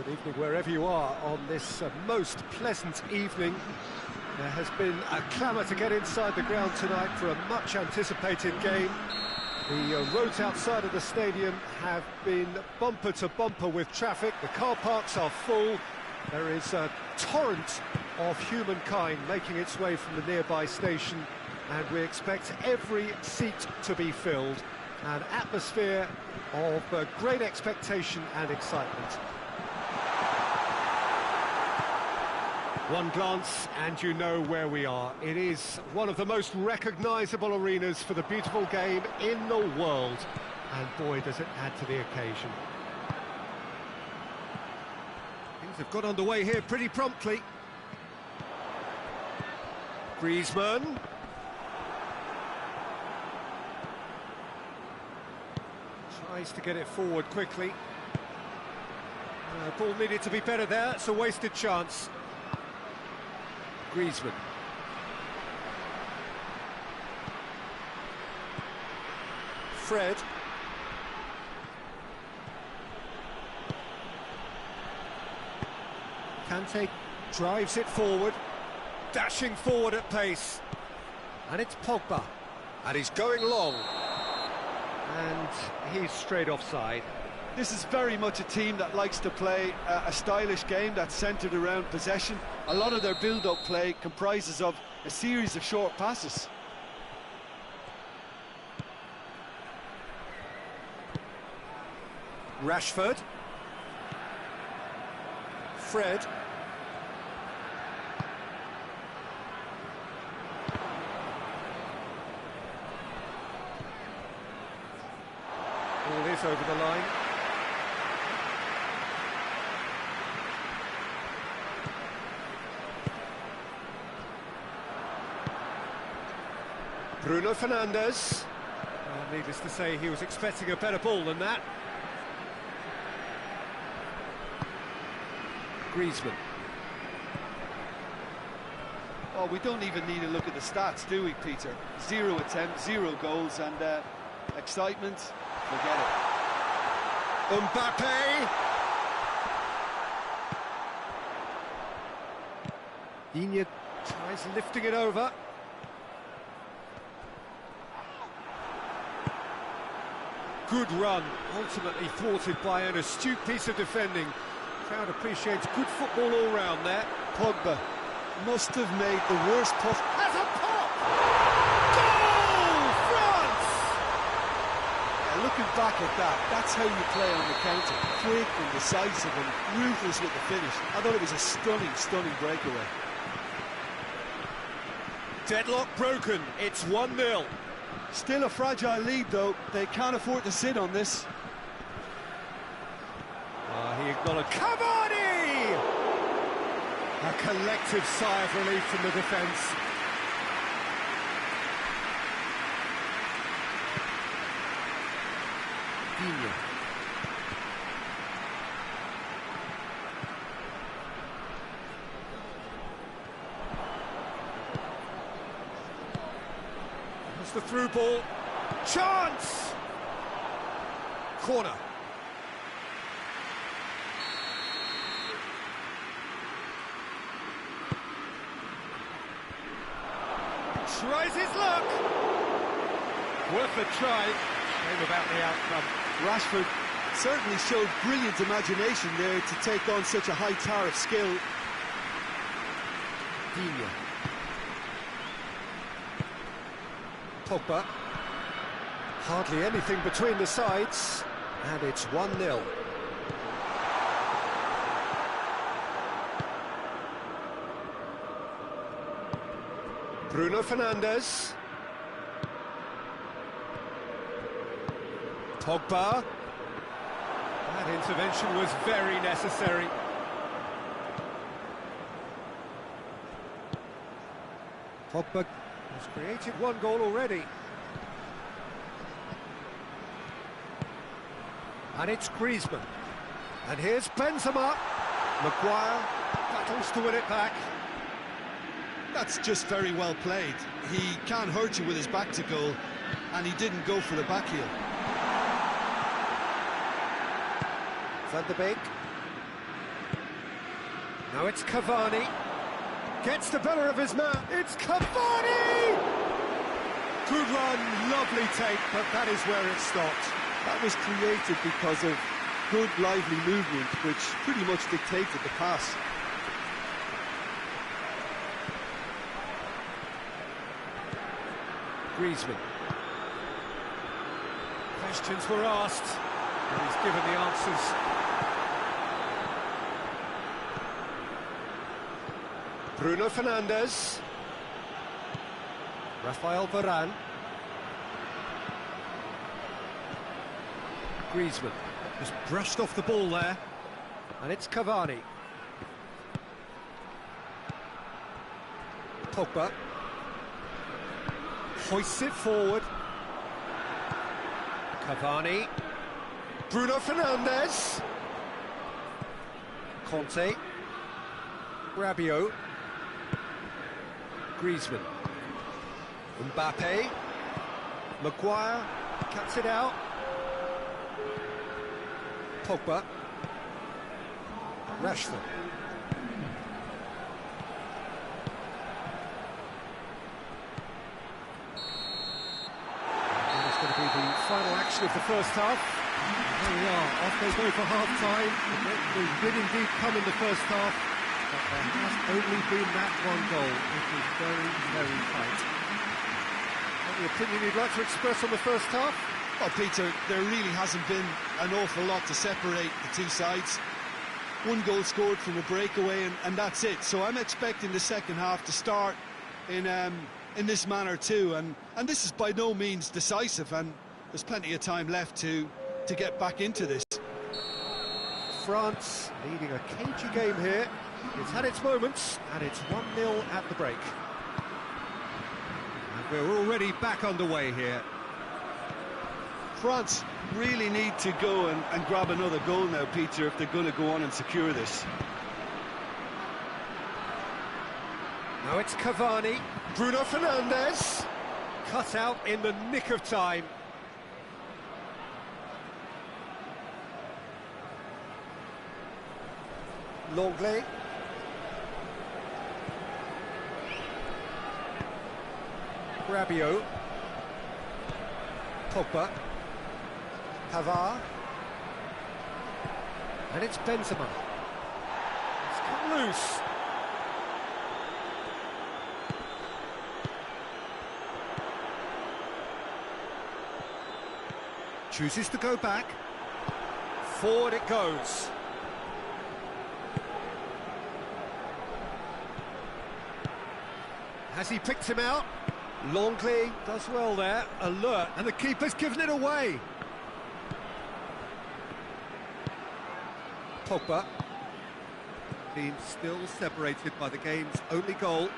Good evening wherever you are on this most pleasant evening. There has been a clamour to get inside the ground tonight for a much anticipated game. The roads outside of the stadium have been bumper to bumper with traffic. The car parks are full. There is a torrent of humankind making its way from the nearby station, and we expect every seat to be filled. An atmosphere of great expectation and excitement. One glance and you know where we are. It is one of the most recognisable arenas for the beautiful game in the world. And boy, does it add to the occasion. Things have got underway here pretty promptly. Griezmann. Tries to get it forward quickly. Ball needed to be better there. It's a wasted chance. Griezmann. Fred. Kante drives it forward, dashing forward at pace. And it's Pogba. And he's going long. And he's straight offside. This is very much a team that likes to play a stylish game that's centred around possession. A lot of their build-up play comprises of a series of short passes. Rashford. Fred. All this over the line. Bruno Fernandes. Well, needless to say, he was expecting a better ball than that. Griezmann. Well, we don't even need to look at the stats, do we, Peter? 0 attempts, 0 goals, and excitement, forget it. Mbappe. Digne tries lifting it over. Good run, ultimately thwarted by an astute piece of defending. Crowd appreciates good football all round there. Pogba must have made the worst puff. Has a pop! Goal! France! Yeah, looking back at that, that's how you play on the counter. Quick and decisive and ruthless with the finish. I thought it was a stunning, stunning breakaway. Deadlock broken, it's 1-0. Still a fragile lead, though. They can't afford to sit on this. He acknowledged. Cavani! A collective sigh of relief from the defence. Digne. That's the through ball. Chance! Corner. Tries his luck. Worth a try. Shame about the outcome. Rashford certainly showed brilliant imagination there to take on such a high tower of skill. Digne. Pogba. Hardly anything between the sides. And it's 1-0. Bruno Fernandes. Pogba. That intervention was very necessary. Pogba has created 1 goal already. And it's Griezmann. And here's Benzema. Maguire battles to win it back. That's just very well played. He can't hurt you with his back to goal, and he didn't go for the back heel. Van de Beek. Now it's Cavani. Gets the better of his man. It's Cavani! Good run, lovely take, but that is where it stopped. That was created because of good, lively movement, which pretty much dictated the pass. Griezmann. Questions were asked, and he's given the answers. Bruno Fernandes. Rafael Varane. Griezmann just brushed off the ball there, and it's Cavani. Pogba hoists it forward. Cavani. Bruno Fernandes. Conte. Rabiot. Griezmann. Mbappe. Maguire cuts it out. Pogba. Rashford. And it's going to be the final action of the first half. There we are, off they go for half-time. They did indeed come in the first half, but there has only been that one goal. It was very, very tight. Any opinion you'd like to express on the first half? Well, Peter, there really hasn't been an awful lot to separate the two sides. One goal scored from a breakaway, and that's it. So I'm expecting the second half to start in this manner too. And this is by no means decisive, and there's plenty of time left to get back into this. France leading a cagey game here. It's had its moments, and it's 1-0 at the break. And we're already back underway here. France really need to go and grab another goal now, Peter, if they're going to go on and secure this. Now it's Cavani. Bruno Fernandes. Cut out in the nick of time. Longley. Rabiot. Pogba. Pavard. And it's Benzema. It's come loose. Chooses to go back. Forward it goes. Has he picked him out? Longley does well there, alert, and the keeper's given it away. Pogba, team still separated by the game's only goal.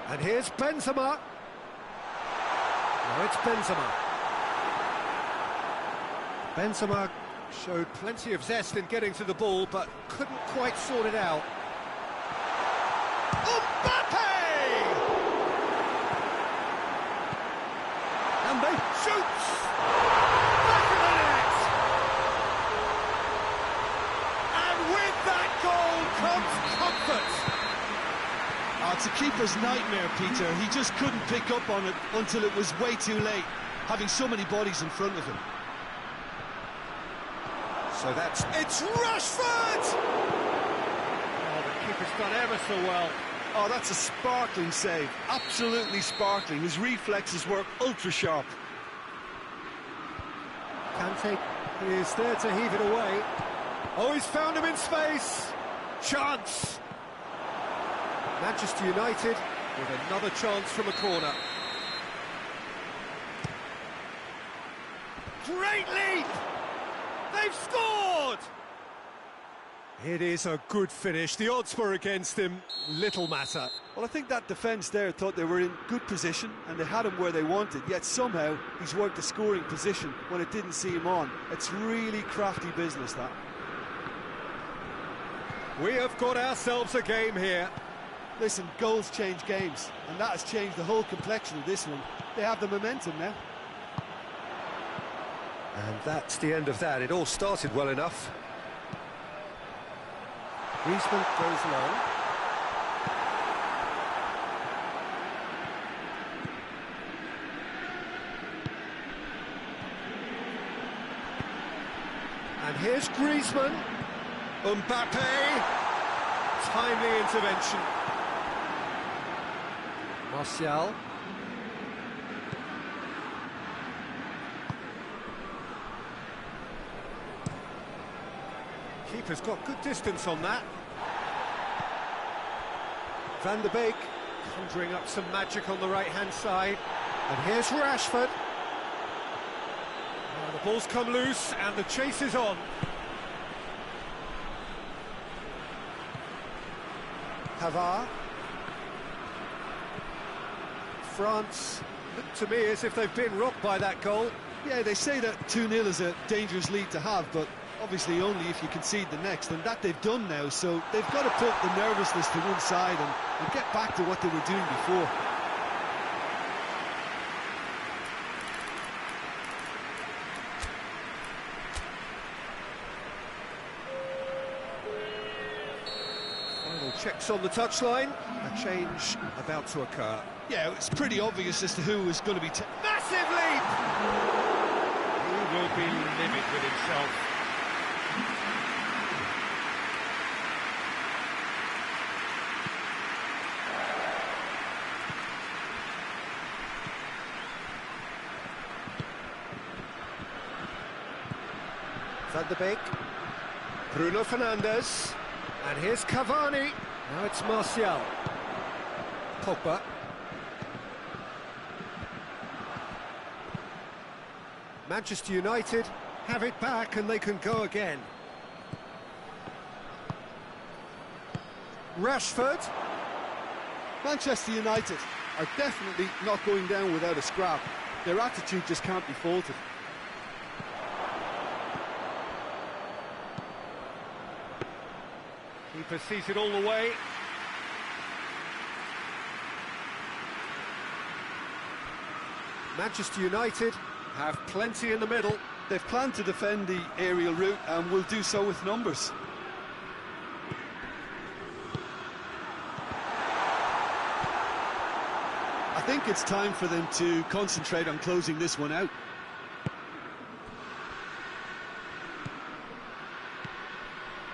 And here's Benzema. Now it's Benzema. Benzema showed plenty of zest in getting to the ball, but couldn't quite sort it out. Mbappe! And they shoots! Back of the net! And with that goal comes comfort! It's a keeper's nightmare, Peter. He just couldn't pick up on it until it was way too late, having so many bodies in front of him. So it's Rashford! Oh, the keeper's done ever so well. Oh, that's a sparkling save. Absolutely sparkling. His reflexes work ultra sharp. Kante is there to heave it away. Oh, he's found him in space. Chance. Manchester United with another chance from a corner. Great leap! They've scored! It is a good finish. The odds were against him. Little matter. Well, I think that defence there thought they were in good position and they had him where they wanted, yet somehow he's worked a scoring position when it didn't see him on. It's really crafty business, that. We have got ourselves a game here. Listen, goals change games, and that has changed the whole complexion of this one. They have the momentum now. And that's the end of that. It all started well enough. Griezmann goes long. And here's Griezmann. Mbappe. Timely intervention. Martial. Keeper's got good distance on that. Van der Beek conjuring up some magic on the right-hand side. And here's Rashford. Oh, the ball's come loose and the chase is on. Pavard. France look to me as if they've been rocked by that goal. Yeah, they say that 2-0 is a dangerous lead to have, but obviously only if you concede the next, and that they've done now, so they've got to put the nervousness to one side and get back to what they were doing before. Final checks on the touchline, a change about to occur. Yeah, it's pretty obvious as to who was going to be... Massive leap! He will be livid with himself. Van der Beek, Bruno Fernandes, and here's Cavani. Now it's Martial. Pogba. Manchester United have it back and they can go again. Rashford. Manchester United are definitely not going down without a scrap. Their attitude just can't be faulted. Keeper sees it all the way. Manchester United have plenty in the middle. They've planned to defend the aerial route and will do so with numbers. I think it's time for them to concentrate on closing this one out.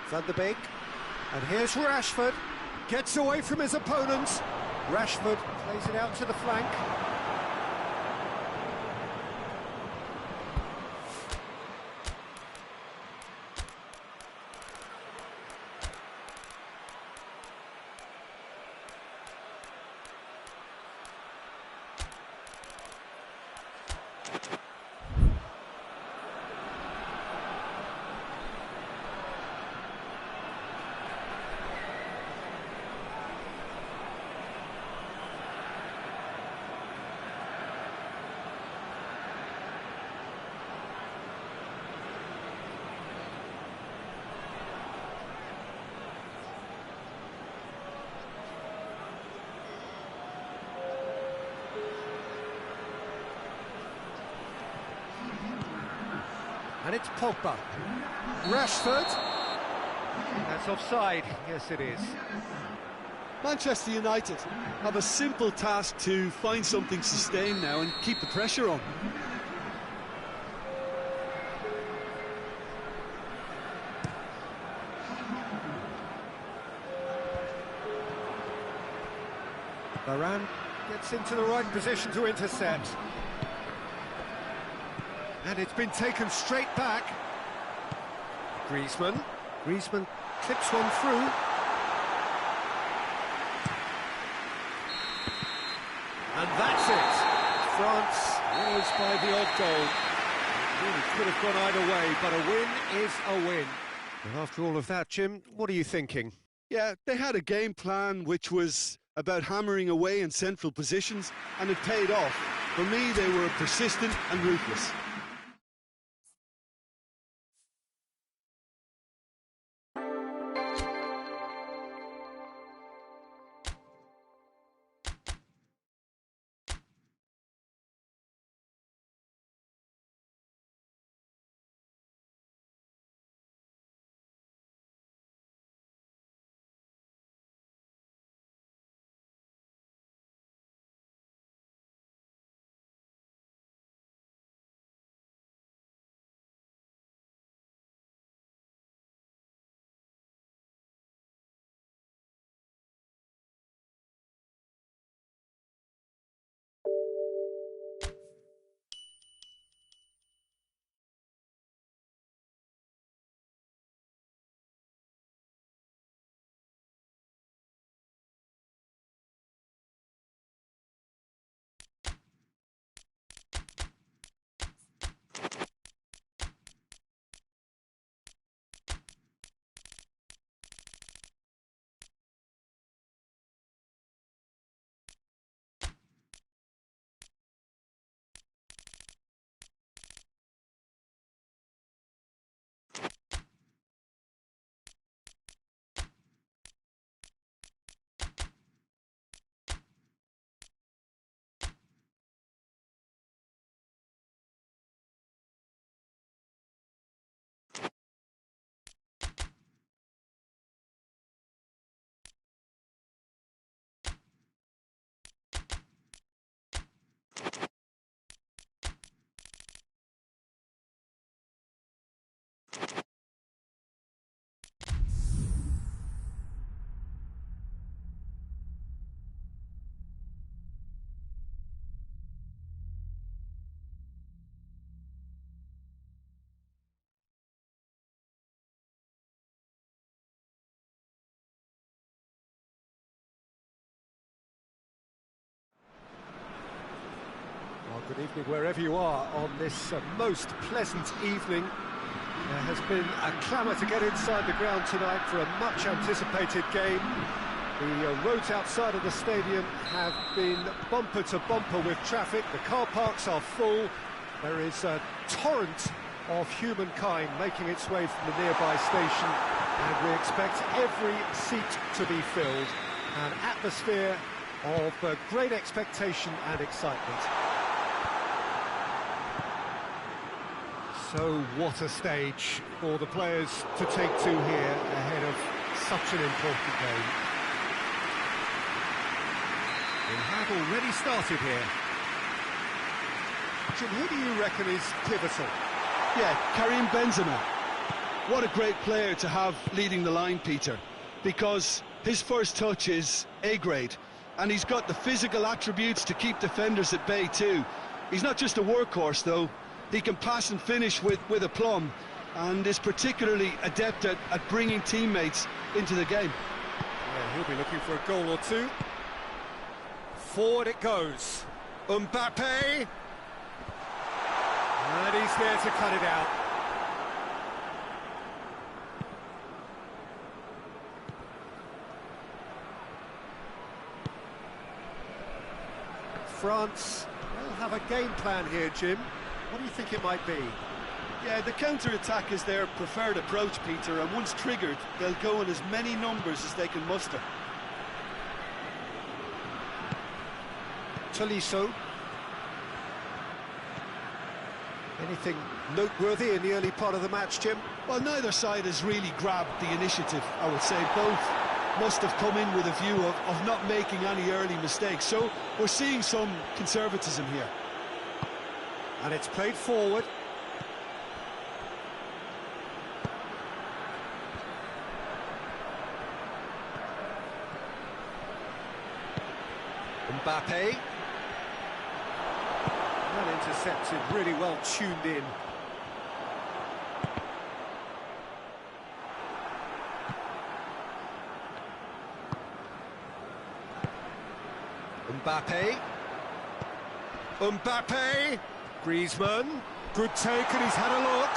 Van der Beek. And here's Rashford. Gets away from his opponents. Rashford plays it out to the flank. And it's Pogba. Rashford. That's offside. Yes, it is. Manchester United have a simple task to find something sustained now and keep the pressure on. Varane gets into the right position to intercept. And it's been taken straight back. Griezmann. Griezmann clips one through. And that's it. France wins by the odd goal. It really could have gone either way, but a win is a win. And after all of that, Jim, what are you thinking? Yeah, they had a game plan which was about hammering away in central positions, and it paid off. For me, they were persistent and ruthless. Good evening wherever you are on this most pleasant evening. There has been a clamour to get inside the ground tonight for a much anticipated game. The roads outside of the stadium have been bumper to bumper with traffic. The car parks are full. There is a torrent of humankind making its way from the nearby station, and we expect every seat to be filled. An atmosphere of great expectation and excitement. So what a stage for the players to take to here ahead of such an important game. We have already started here. Jim, who do you reckon is pivotal? Yeah, Karim Benzema. What a great player to have leading the line, Peter, because his first touch is A-grade, and he's got the physical attributes to keep defenders at bay too. He's not just a workhorse, though. He can pass and finish with aplomb, and is particularly adept at bringing teammates into the game. Yeah, he'll be looking for a goal or two. Forward it goes. Mbappe! And he's there to cut it out. France will have a game plan here, Jim. What do you think it might be? Yeah, the counter-attack is their preferred approach, Peter, and once triggered, they'll go in as many numbers as they can muster. Tolisso. Anything noteworthy in the early part of the match, Jim? Well, neither side has really grabbed the initiative, I would say. Both must have come in with a view of not making any early mistakes. So we're seeing some conservatism here. And it's played forward. Mbappe. Well intercepted, really well tuned in. Mbappe. Mbappe. Griezmann. Good take, and he's had a look.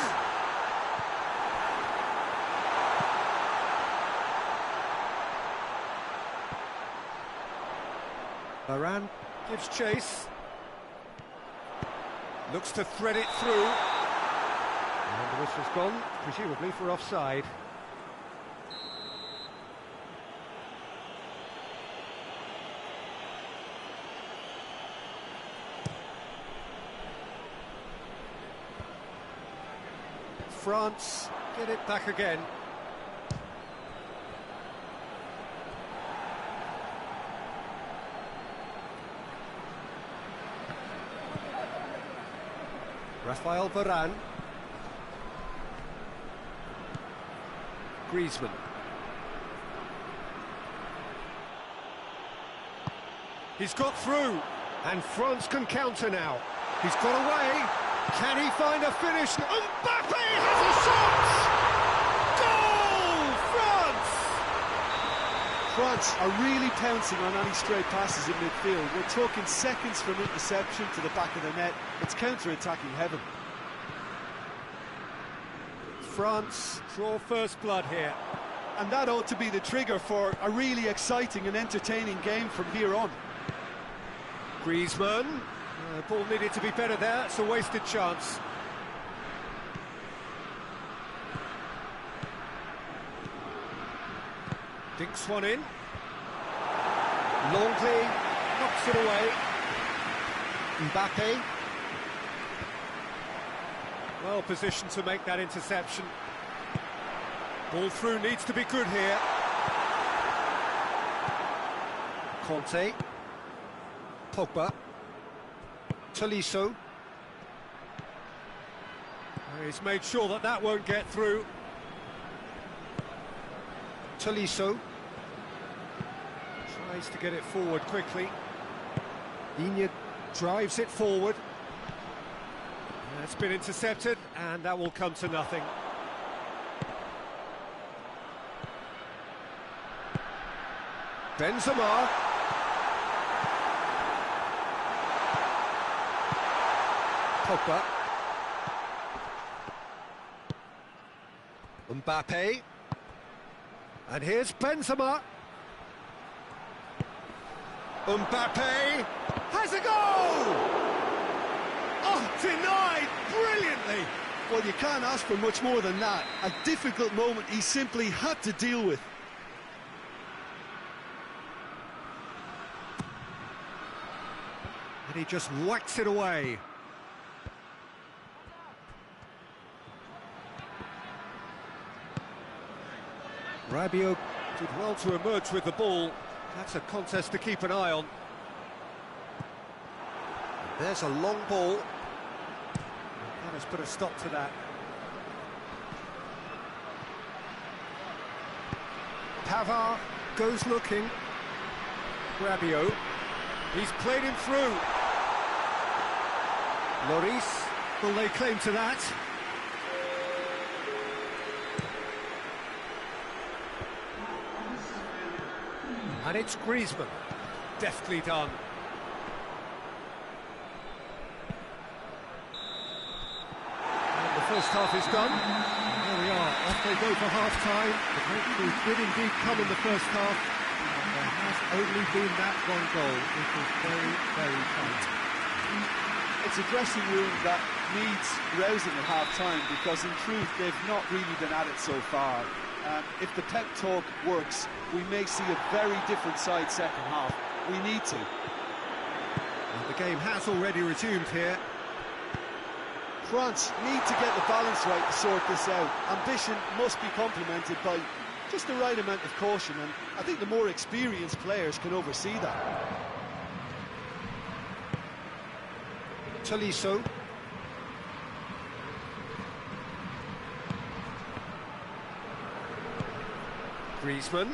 Varane gives chase. Looks to thread it through. And the whistle's gone, presumably for offside. France get it back again. Rafael Varane. Griezmann. He's got through, and France can counter now. He's got away. Can he find a finish? Mbappe has a shot! Goal! France! France are really pouncing on any stray passes in midfield. We're talking seconds from interception to the back of the net. It's counter-attacking heaven. France draw first blood here. And that ought to be the trigger for a really exciting and entertaining game from here on. Griezmann. The ball needed to be better there. It's a wasted chance. Dinks one in. Longley knocks it away. Mbappe. Well positioned to make that interception. Ball through needs to be good here. Conte. Pogba. Tolisso. He's made sure that that won't get through. Tolisso. Tries to get it forward quickly. Iñárritu drives it forward. It's been intercepted, and that will come to nothing. Benzema. Pogba. Mbappe. And here's Benzema. Mbappe has a goal! Oh, denied brilliantly! Well, you can't ask for much more than that. A difficult moment he simply had to deal with. And he just whacks it away. Rabiot did well to emerge with the ball. That's a contest to keep an eye on. And there's a long ball. That has put a stop to that. Pavard goes looking. Rabiot. He's played him through. Lloris, will lay claim to that? And it's Griezmann. Deftly done. And the first half is done. And there we are, off they go for half-time. The breakthrough did indeed come in the first half. And there has only been that one goal. It was very, very tight. It's a dressing room that needs rousing at half-time because, in truth, they've not really been at it so far. If the pep talk works, we may see a very different side second half. We need to. And the game has already resumed here. France need to get the balance right to sort this out. Ambition must be complemented by just the right amount of caution, and I think the more experienced players can oversee that. Tolisso. Griezmann.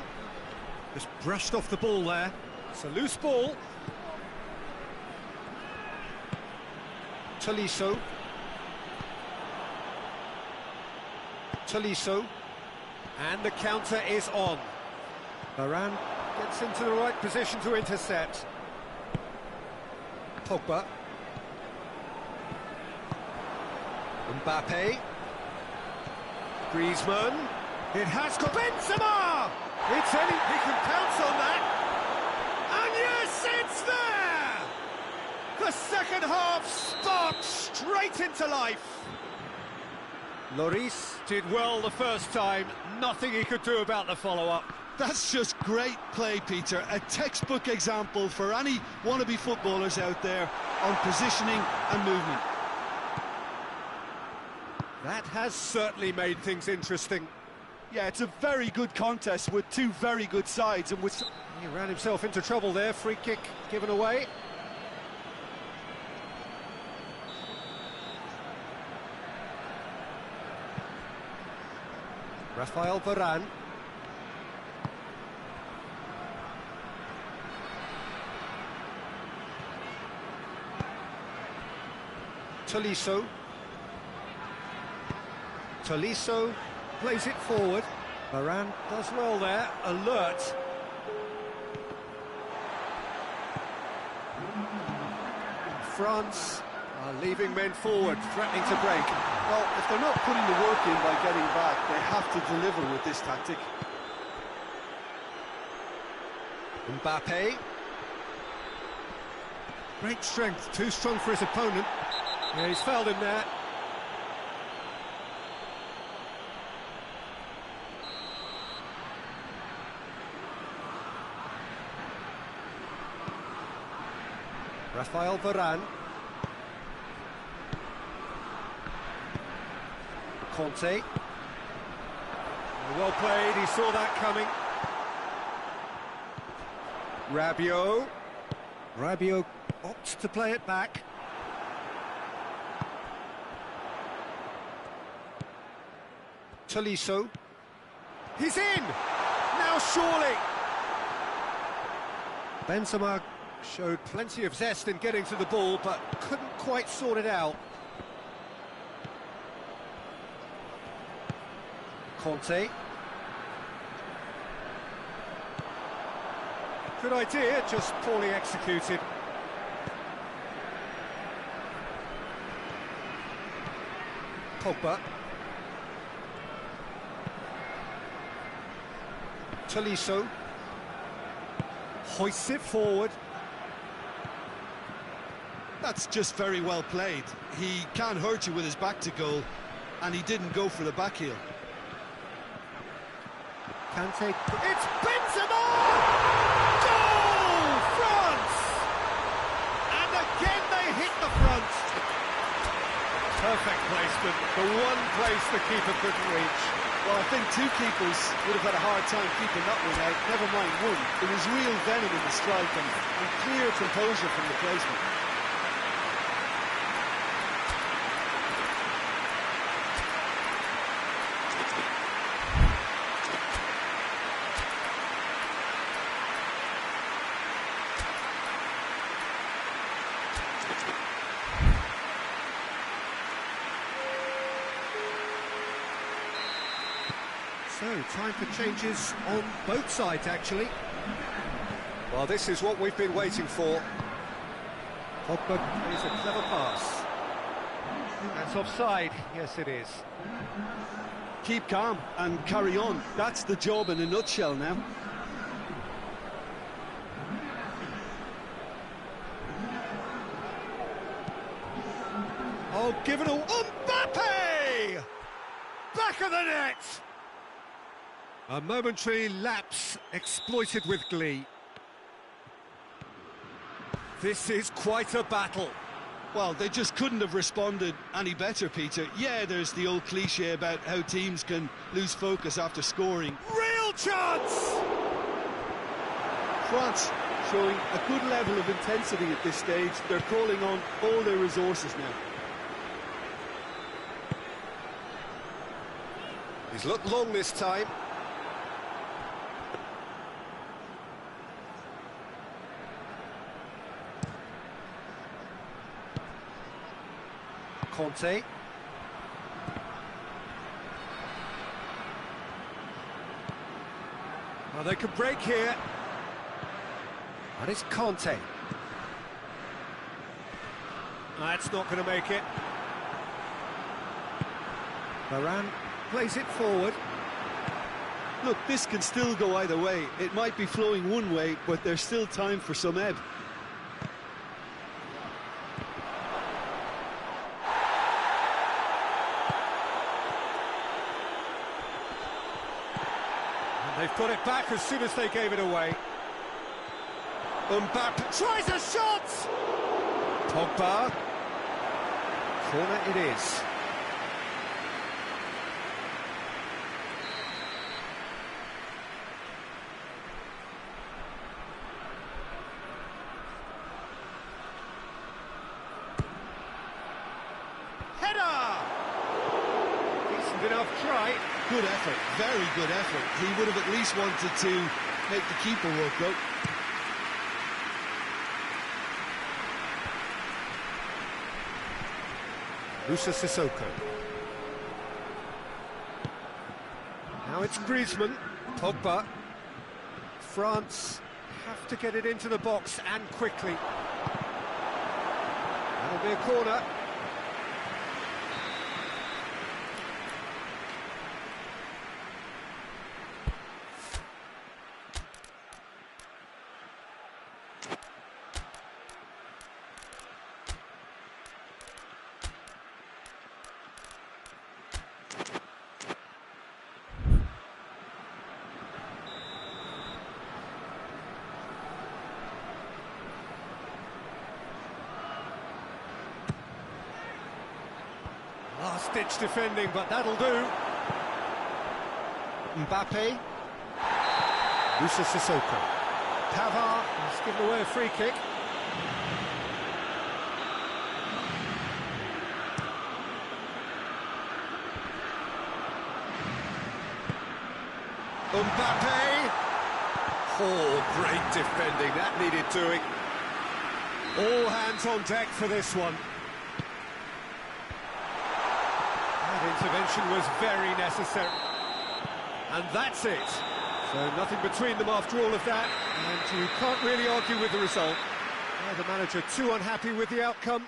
Just brushed off the ball there. It's a loose ball. Tolisso. Tolisso. And the counter is on. Varane gets into the right position to intercept. Pogba. Mbappe. Griezmann. It has got Benzema! It's any, he can pounce on that. And yes, it's there! The second half sparked straight into life. Lloris did well the first time, nothing he could do about the follow-up. That's just great play, Peter. A textbook example for any wannabe footballers out there on positioning and movement. That has certainly made things interesting. Yeah, it's a very good contest with two very good sides, and with... He ran himself into trouble there, free kick given away. Rafael Varane. Tolisso. Tolisso plays it forward. Varane does well there, alert. France are leaving men forward, threatening to break. Well, if they're not putting the work in by getting back, they have to deliver with this tactic. Mbappe. Great strength, too strong for his opponent. Yeah, he's fouled him there. Rafael Varane. Conte. Well played, he saw that coming. Rabiot. Rabiot opts to play it back. Tolisso. He's in! Now surely! Benzema showed plenty of zest in getting to the ball, but couldn't quite sort it out. Conte. Good idea, just poorly executed. Pogba. Tolisso. Hoists it forward. That's just very well played. He can't hurt you with his back to goal, and he didn't go for the back heel. Kante. It's Benzema! Goal! France! And again they hit the front. Perfect placement, the one place the keeper couldn't reach. Well, I think two keepers would have had a hard time keeping that one out, never mind one. There was real venom in the strike and clear composure from the placement. So, time for changes on both sides, actually. Well, this is what we've been waiting for. Pogba plays a clever pass. That's offside. Yes, it is. Keep calm and carry on. That's the job in a nutshell now. Oh, give it a... Mbappe! Back of the net! A momentary lapse exploited with glee. This is quite a battle. Well, they just couldn't have responded any better, Peter. Yeah, there's the old cliche about how teams can lose focus after scoring. Real chance! France showing a good level of intensity at this stage. They're calling on all their resources now. He's looked long this time. Conte. Well, they could break here. And it's Conte. That's not going to make it. Varane plays it forward. Look, this can still go either way. It might be flowing one way, but there's still time for some ebb. And they've got it back as soon as they gave it away. Mbappe tries a shot! Pogba. Corner it is. Decent enough try. Good effort, very good effort. He would have at least wanted to make the keeper work, though. Moussa Sissoko. Now it's Griezmann. Pogba. France have to get it into the box and quickly. That'll be a corner. Last-ditch defending, but that'll do. Mbappe. Moussa Sissoko. Pavard has given away a free kick. Mbappe. Oh, great defending. That needed doing. All hands on deck for this one. Intervention was very necessary. And that's it. So nothing between them after all of that, and you can't really argue with the result. The manager too unhappy with the outcome.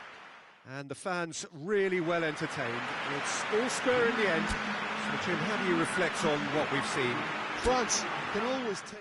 And the fans really well entertained. It's all square in the end. So, Jim, how do you reflect on what we've seen? France can always take...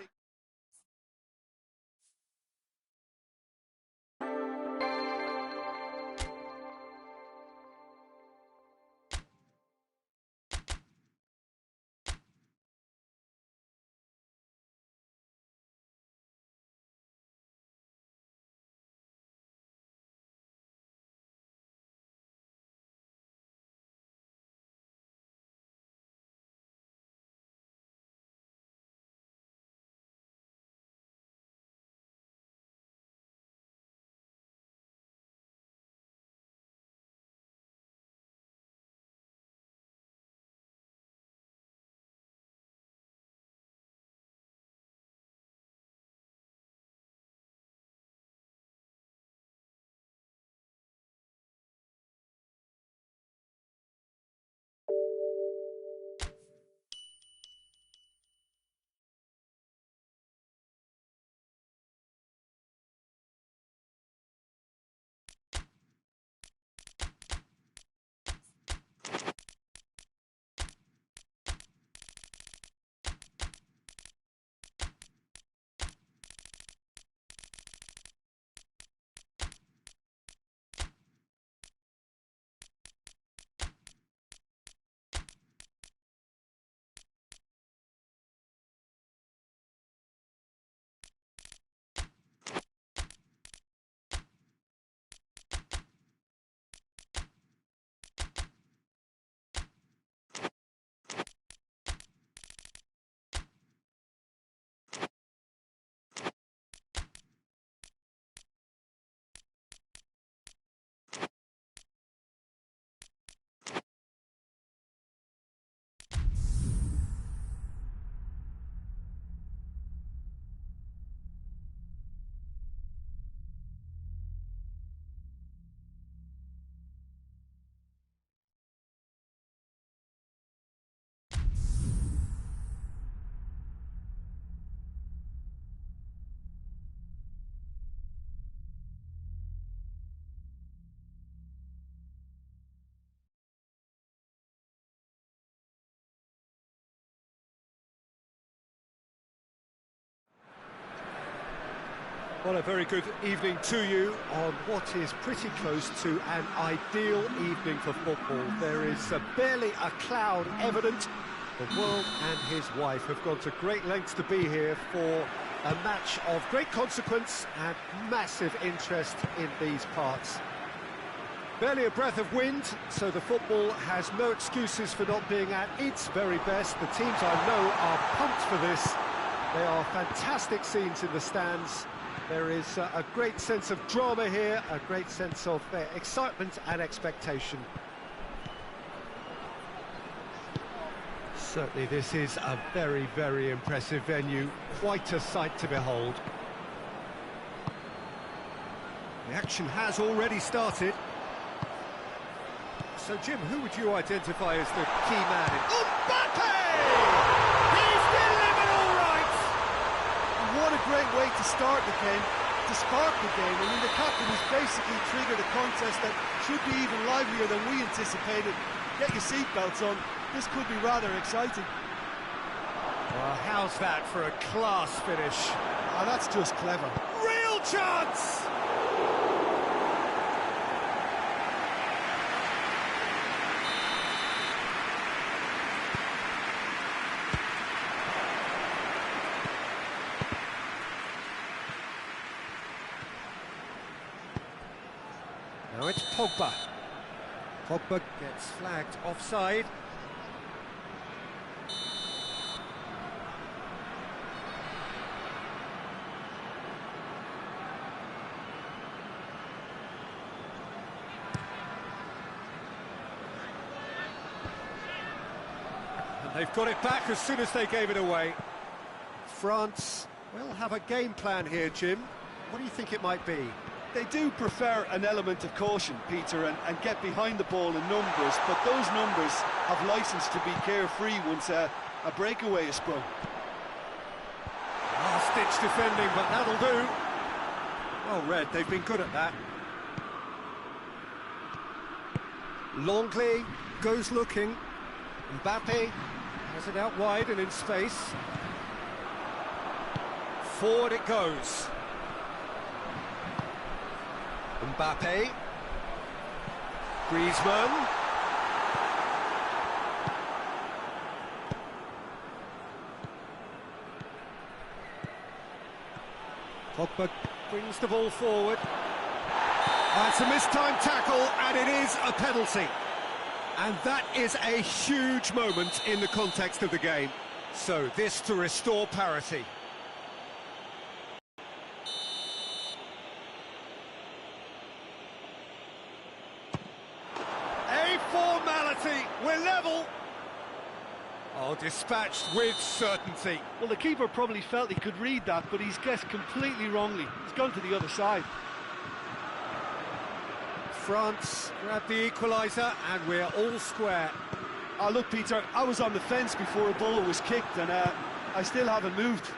Well, a very good evening to you on what is pretty close to an ideal evening for football. There is barely a cloud evident. The world and his wife have gone to great lengths to be here for a match of great consequence and massive interest in these parts. Barely a breath of wind, so the football has no excuses for not being at its very best. The teams I know are pumped for this. There are fantastic scenes in the stands. There is a great sense of drama here, a great sense of excitement and expectation. Certainly this is a very, very impressive venue, quite a sight to behold. The action has already started. So, Jim, who would you identify as the key man? Mbappe! He's delivered all right! What a great way to start the game, to spark the game. I mean, the captain has basically triggered a contest that should be even livelier than we anticipated. Get your seatbelts on, this could be rather exciting. Well, how's that for a class finish? Oh, that's just clever. Real chance! Now it's Pogba. Pogba gets flagged offside. And they've got it back as soon as they gave it away. France will have a game plan here, Jim. What do you think it might be? They do prefer an element of caution, Peter, and get behind the ball in numbers, but those numbers have licence to be carefree once a breakaway is sprung. Last-ditch defending, but that'll do. Well read, they've been good at that. Longley goes looking. Mbappe has it out wide and in space. Forward it goes. Mbappe. Griezmann. Pogba brings the ball forward. It's a mistimed tackle, and it is a penalty. And that is a huge moment in the context of the game. So this to restore parity. A formality, we're level. Oh, dispatched with certainty. Well, the keeper probably felt he could read that, but he's guessed completely wrongly. He's gone to the other side. France grab the equaliser, and we're all square. Oh, look, Peter, I was on the fence before a ball was kicked, and I still haven't moved.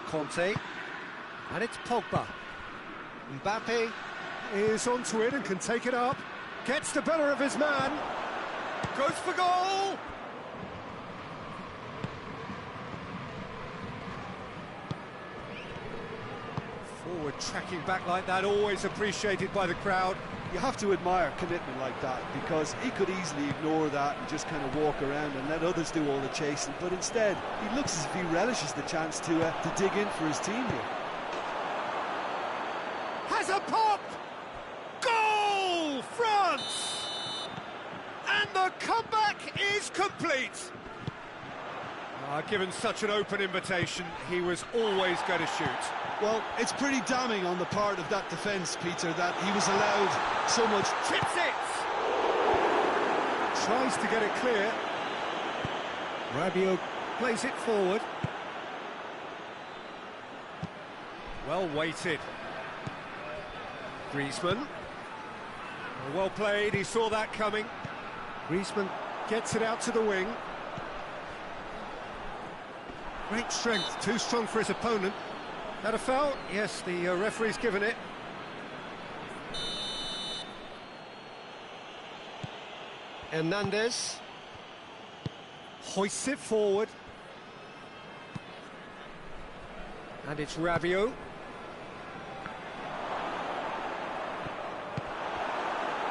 Conte, and it's Pogba. Mbappe is onto it and can take it up. Gets the better of his man. Goes for goal! Forward tracking back like that, always appreciated by the crowd. You have to admire commitment like that, because he could easily ignore that and just kind of walk around and let others do all the chasing, but instead he looks as if he relishes the chance to dig in for his team here. Has a pop! Goal! France! And the comeback is complete. Given such an open invitation, he was always going to shoot. Well, it's pretty damning on the part of that defence, Peter, that he was allowed so much. Chips it! Tries to get it clear. Rabiot plays it forward. Well weighted. Griezmann. Well played, he saw that coming. Griezmann gets it out to the wing. Great strength, too strong for his opponent. That a foul? Yes, the referee's given it. Hernandez hoists it forward. And it's Rabiot.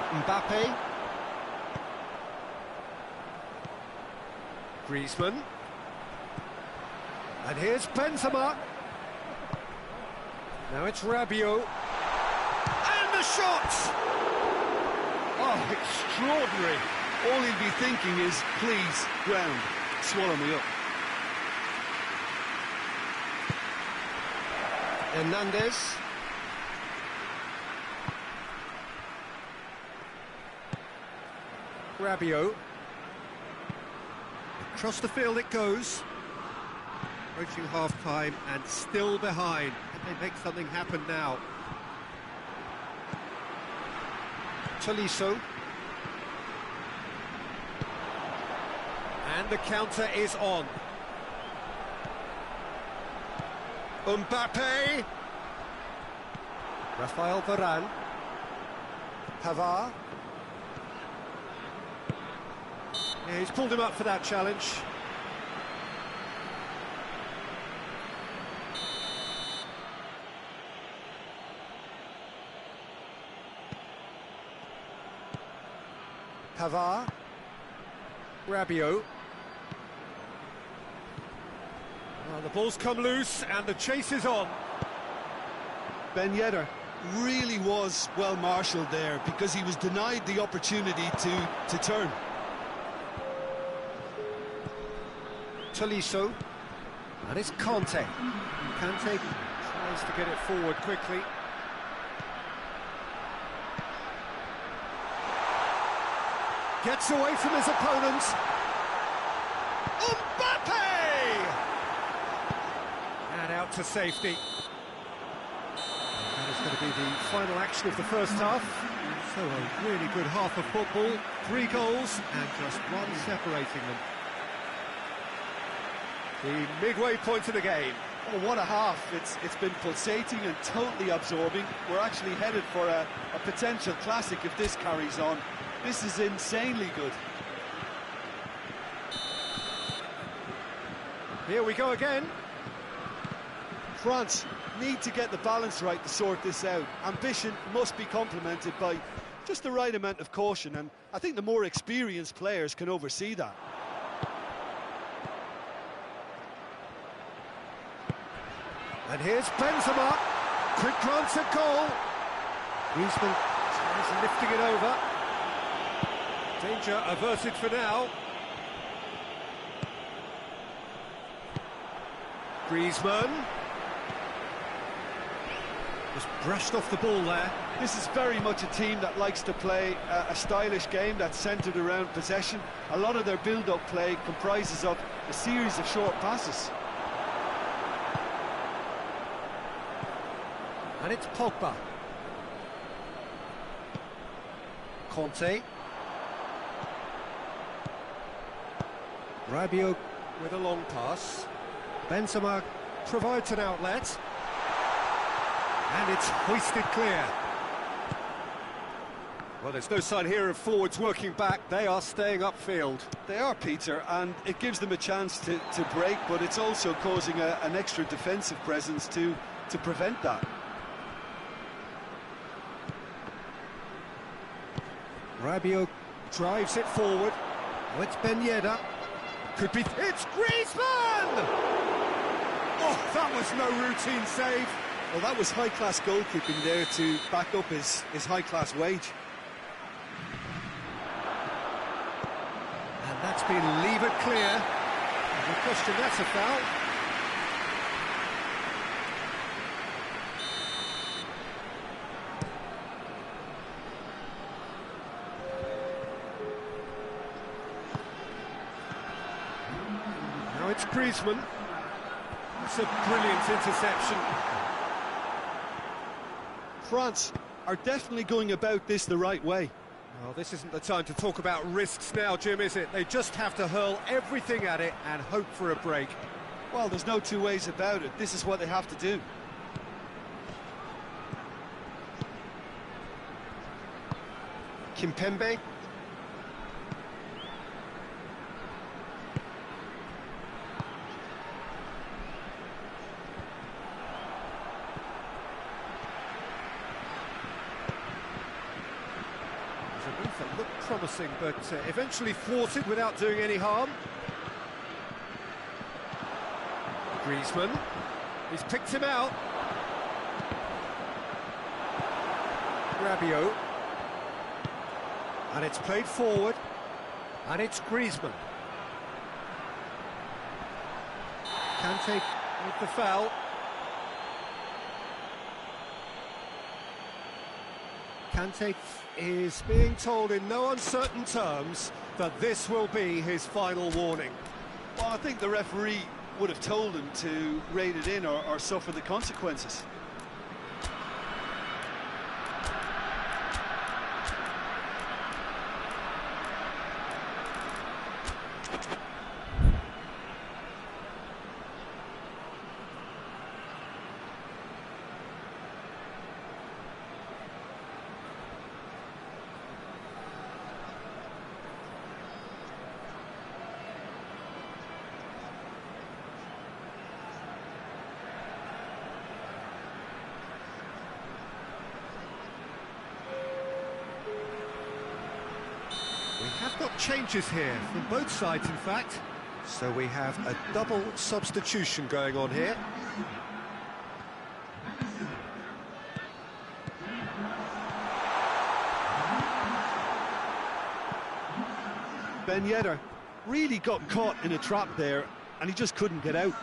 Mbappe. Griezmann. And here's Benzema. Now it's Rabiot. And the shot! Oh, extraordinary. All he'll be thinking is, please, ground, swallow me up. Hernandez. Rabiot. Across the field it goes. Approaching half-time and still behind. Can they make something happen now? Tolisso. And the counter is on. Mbappe. Rafael Varane. Pavard. Yeah, he's pulled him up for that challenge. Pavard. Rabiot. Well, the ball's come loose and the chase is on. Ben Yedder really was well marshalled there, because he was denied the opportunity to turn. Tolisso. And it's Conte. Conte tries to get it forward quickly. Gets away from his opponent. Mbappe! And out to safety. That is going to be the final action of the first half. So a really good half of football. 3 goals and just one separating them. The midway point of the game. Oh, what a half. It's been pulsating and totally absorbing. We're actually headed for a potential classic if this carries on. This is insanely good. Here we go again. France need to get the balance right to sort this out. Ambition must be complemented by just the right amount of caution, and I think the more experienced players can oversee that. And here's Benzema. Quick glance at goal. Griezmann is lifting it over. Danger averted for now. Griezmann. Just brushed off the ball there. This is very much a team that likes to play a stylish game that's centred around possession. A lot of their build-up play comprises of a series of short passes. And it's Pogba. Conte. Rabiot with a long pass. Benzema provides an outlet. And it's hoisted clear. Well, there's no sign here of forwards working back. They are staying upfield. They are, Peter, and it gives them a chance to break, but it's also causing an extra defensive presence to prevent that. Rabiot drives it forward. Oh, it's Ben Yedder. Could be... It's Griezmann! Oh, that was no routine save. Well, that was high-class goalkeeping there to back up his high-class wage. And that's been levered clear. No question, that's a foul. Now it's Griezmann. It's a brilliant interception. France are definitely going about this the right way. Well, this isn't the time to talk about risks now, Jim, is it? They just have to hurl everything at it and hope for a break. Well, there's no two ways about it. This is what they have to do. Kimpembe. That looked promising, but eventually thwarted without doing any harm. Griezmann, he's picked him out. Rabiot, and it's played forward, and it's Griezmann. Kante with the foul. Kante is being told in no uncertain terms that this will be his final warning. Well, I think the referee would have told him to rate it in or suffer the consequences. We have got changes here from both sides, in fact. So we have a double substitution going on here. Ben Yedder really got caught in a trap there, and he just couldn't get out.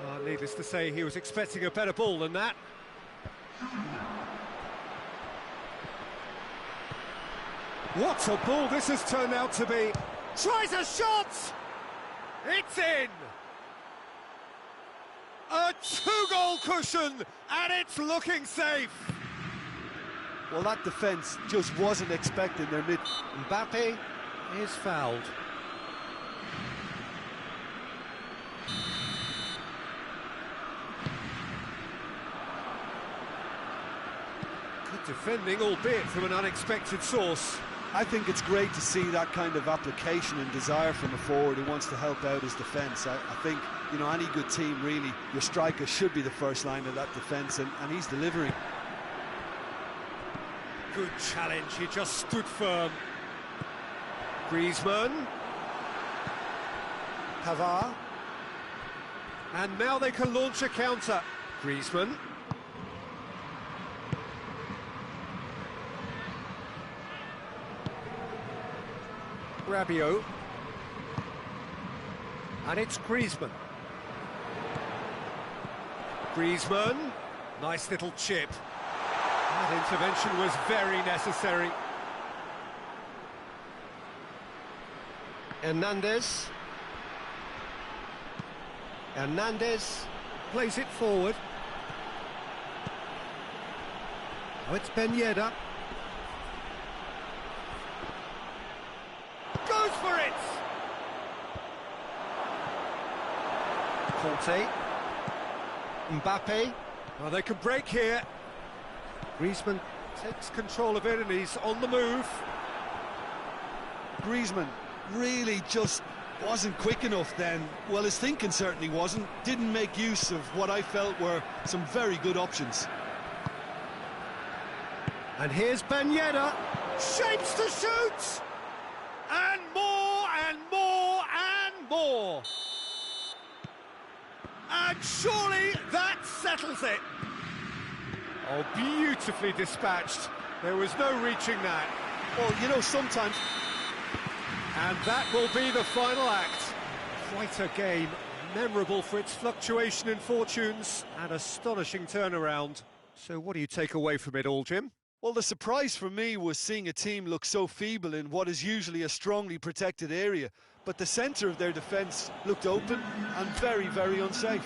Well, needless to say, he was expecting a better ball than that. What a ball this has turned out to be. Tries a shot! It's in! A two-goal cushion, and it's looking safe. Well, that defence just wasn't expecting their mid. Mbappe is fouled. Good defending, albeit from an unexpected source. I think it's great to see that kind of application and desire from a forward who wants to help out his defence. I think, you know, any good team, really, your striker should be the first line of that defence, and he's delivering. Good challenge, he just stood firm. Griezmann. Pavard. And now they can launch a counter. Griezmann. Rabiot. And it's Griezmann. Griezmann. Nice little chip. That intervention was very necessary. Hernandez. Hernandez plays it forward. Oh, it's Ben Yedder. Goes for it! Conte. Mbappe. Well, they can break here. Griezmann takes control of it and he's on the move. Griezmann really just wasn't quick enough then. Well, his thinking certainly wasn't. Didn't make use of what I felt were some very good options. And here's Ben Yedder. Shapes to shoot! And more and more and more. And surely that settles it. Oh, beautifully dispatched. There was no reaching that. Well, you know, sometimes... And that will be the final act. Quite a game, memorable for its fluctuation in fortunes and astonishing turnaround. So what do you take away from it all, Jim? Well, the surprise for me was seeing a team look so feeble in what is usually a strongly protected area, but the centre of their defence looked open and very, very unsafe.